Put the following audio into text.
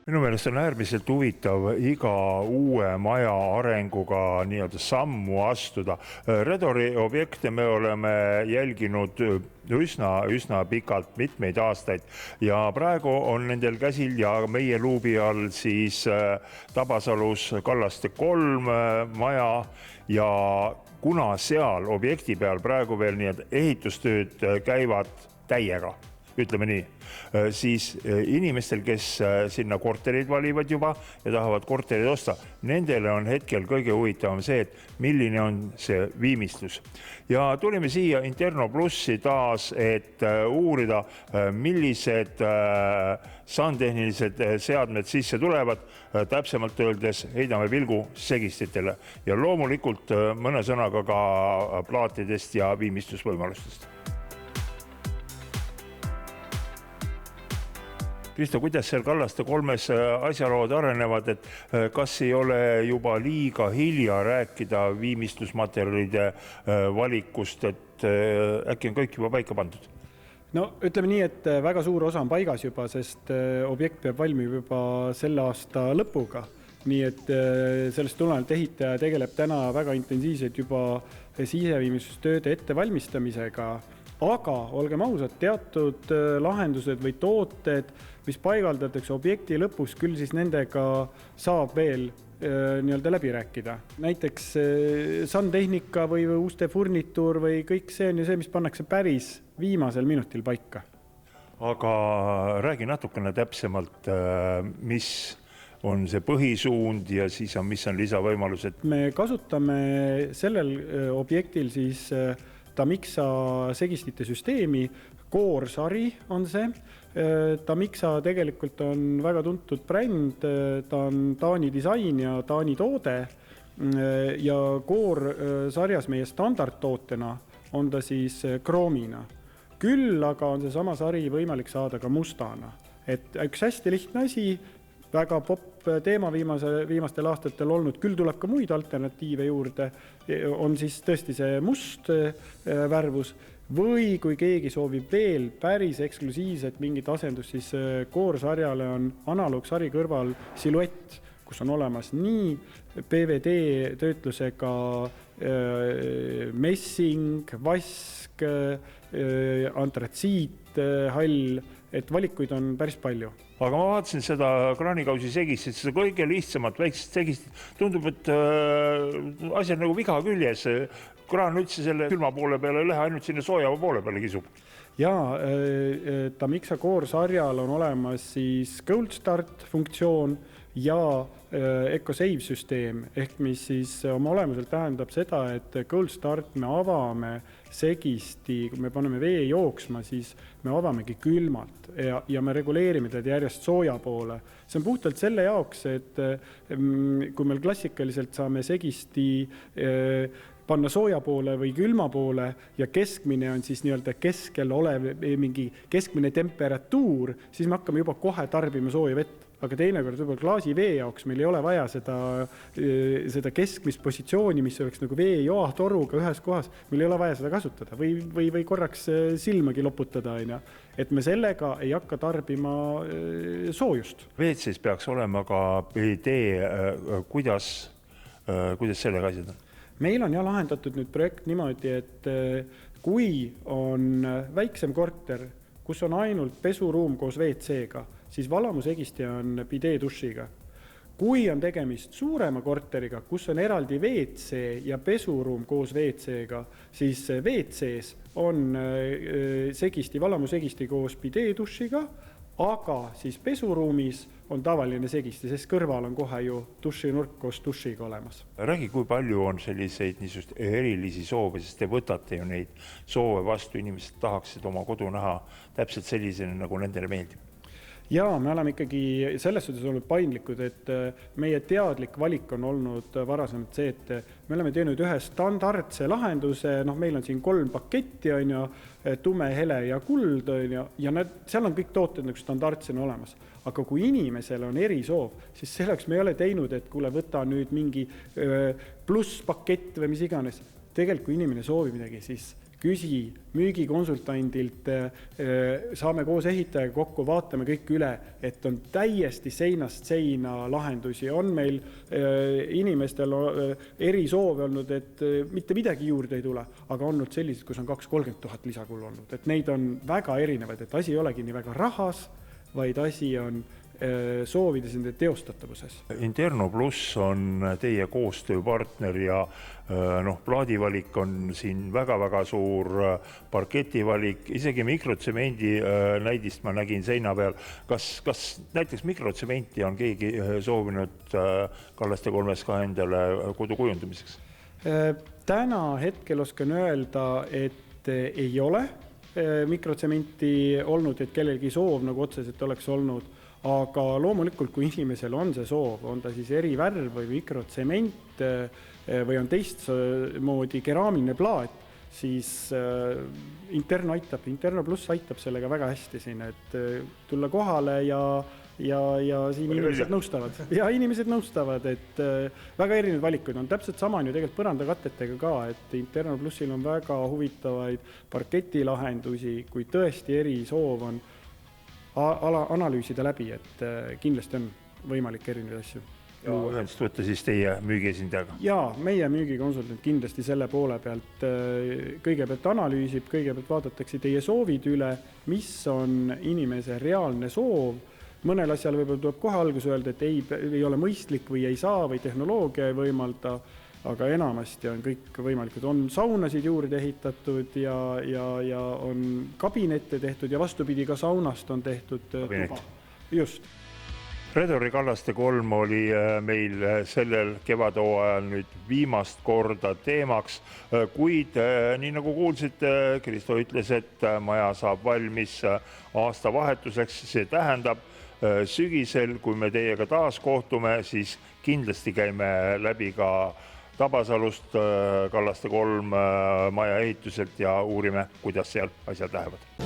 Minu meelest on äärmiselt huvitav iga uue maja arenguga nii-öelda sammu astuda. Redori objekte me oleme jälginud üsna pikalt, mitmeid aastaid ja praegu on nendel käsil ja meie luubi all siis Tabasalus Kallaste 3 maja ja kuna seal objekti peal praegu veel nii-öelda ehitustööd käivad täiega, ütleme nii, siis inimestel, kes sinna korterid valivad juba ja tahavad korterid osta, nendele on hetkel kõige huvitavam see, et milline on see viimistlus. Ja tulime siia Interno Plussi taas, et uurida, millised sandtehnilised seadmed sisse tulevad, täpsemalt öeldes heidame pilgu segistitele ja loomulikult mõne sõnaga ka plaatidest ja viimistlusvõimalustest. Kristo, kuidas seal Kallaste 3 asjalood arenevad, et kas ei ole juba liiga hilja rääkida viimistlusmaterjalide valikust, et äkki on kõik juba paika pandud? No ütleme nii, et väga suur osa on paigas juba, sest objekt peab valmima juba selle aasta lõpuga. Nii et sellest tulenevalt ehitaja tegeleb täna väga intensiivselt juba siseviimistlustööde ettevalmistamisega. Aga olgem ausad, teatud lahendused või tooted, mis paigaldatakse objekti lõpus, küll siis nendega saab veel nii-öelda läbi rääkida. Näiteks sandtehnika või uste furnituur või kõik see on ju see, mis pannakse päris viimasel minutil paika. Aga räägi natukene täpsemalt, mis on see põhisuund ja siis on, mis on lisavõimalused? Me kasutame sellel objektil siis Tamixa segistite süsteemi, Core-sari on see. Tamixa tegelikult on väga tuntud bränd, ta on Taani disain ja Taani toode ja Core-sarjas meie standardtootena on ta siis kroomina. Küll aga on see sama sari võimalik saada ka mustana. Et üks hästi lihtne asi, väga popp teema viimastel aastatel olnud, küll tuleb ka muid alternatiive juurde, on siis tõesti see must värvus või kui keegi soovib veel päris eksklusiivset mingit asendust, siis Core-sarjale on analoogsari kõrval siluett, kus on olemas nii PVD töötlusega messing, vask, antratsiit, hall, et valikuid on päris palju. Aga ma vaatasin seda kraanikausi segistit, seda kõige lihtsamat väiksest segistit. Tundub, et asjad nagu viga küljes. Kraan üldse selle külma poole peale ei lähe, ainult sinne sooja poole peale kisub. Jaa, Tamixa Core-sarjal on olemas siis Cold Start funktsioon ja EcoSave süsteem, ehk mis siis oma olemuselt tähendab seda, et Cold Start me avame segisti, kui me paneme vee jooksma, siis me avamegi külmalt ja me reguleerime teda järjest sooja poole. See on puhtalt selle jaoks, et kui meil klassikaliselt saame segisti panna sooja poole või külma poole ja keskmine on siis nii-öelda keskel olev mingi keskmine temperatuur, siis me hakkame juba kohe tarbima sooja vett. Aga teinekord võib-olla klaasi vee jaoks meil ei ole vaja seda keskmist positsiooni, mis oleks nagu veejoa toruga ühes kohas, meil ei ole vaja seda kasutada või korraks silmagi loputada. Et me sellega ei hakka tarbima soojust. WC-s peaks olema ka idee, kuidas sellega asjad on? Meil on lahendatud nüüd projekt niimoodi, et kui on väiksem korter, kus on ainult pesuruum koos WC-ga, siis valamusegisti on bidee-dušiga. Kui on tegemist suurema korteriga, kus on eraldi WC ja pesuruum koos WC-ga, siis WC-s on valamusegisti koos bidee-dušiga, aga siis pesuruumis on tavaline segisti, sest kõrval on kohe ju dušinurk koos dušiga olemas. Räägi, kui palju on selliseid erilisi soove, sest te võtate ju neid soove vastu, inimesed tahaksid oma kodu näha täpselt sellisena, nagu nendele meeldib. Jaa, me oleme ikkagi selles suhtes olnud paindlikud, et meie teadlik valik on olnud varasemalt see, et me oleme teinud ühe standardse lahenduse, meil on siin 3 paketti, tume, hele ja kuld, ja seal on kõik tooted nagu standardsena olemas. Aga kui inimesel on erisoov, siis selleks me ei ole teinud, et kuule, võta nüüd mingi pluss pakett või mis iganes. Tegelikult kui inimene soovib midagi, siis küsi müügikonsultandilt, saame koos ehitajaga kokku, vaatame kõik üle, et on täiesti seinast seina lahendusi. On meil inimestel erisoove olnud, et mitte midagi juurde ei tule, aga olnud sellised, kus on 2-30 000 lisakulu olnud. Et neid on väga erinevaid, et asi ei olegi nii väga rahas, vaid asi on soovides nende teostatavuses. Interno Plus on teie koostööpartner ja plaadivalik on siin väga-väga suur, parketivalik, isegi mikrotsemendi näidist ma nägin seina peal. Kas näiteks mikrotsementi on keegi soovinud Kallaste 3-s ka endale kodu kujundamiseks? Täna hetkel oskan öelda, et ei ole mikrotsementi olnud, et kellelgi soov nagu otseselt oleks olnud. Aga loomulikult, kui inimesel on see soov, on ta siis erivärv või mikrotsement või on teist moodi keraamiline plaat, siis Interno Plus aitab sellega väga hästi siin, et tulla kohale ja siin inimesed nõustavad. Ja inimesed nõustavad, et väga erinevad valikud on. Täpselt sama on ju tegelikult põrandakatetega ka, et Interno Plusil on väga huvitavaid parketilahendusi, kui tõesti erisoov on analüüsida läbi, et kindlasti on võimalik erinevaid asju. Ja ühendust võtta siis teie müügiesindajaga? Jaa, meie müügikonsultant kindlasti selle poole pealt kõigepealt analüüsib, kõigepealt vaadatakse teie soovid üle, mis on inimese reaalne soov. Mõnel asjal võib-olla tuleb kohe algus öelda, et ei ole mõistlik või ei saa või tehnoloogia ei võimalda, aga enamasti on kõik võimalikud. On saunasid juurde ehitatud ja on kabinette tehtud ja vastupidi ka saunast on tehtud tuba. Just. Redori Kallaste 3 oli meil sellel kevadhooajal nüüd viimast korda teemaks, kuid nii nagu kuulsite, Kristo ütles, et maja saab valmis aastavahetuseks, see tähendab sügisel, kui me teiega taas kohtume, siis kindlasti käime läbi ka Tabasalust Kallaste 3 maja ehituselt ja uurime, kuidas seal asjad lähevad.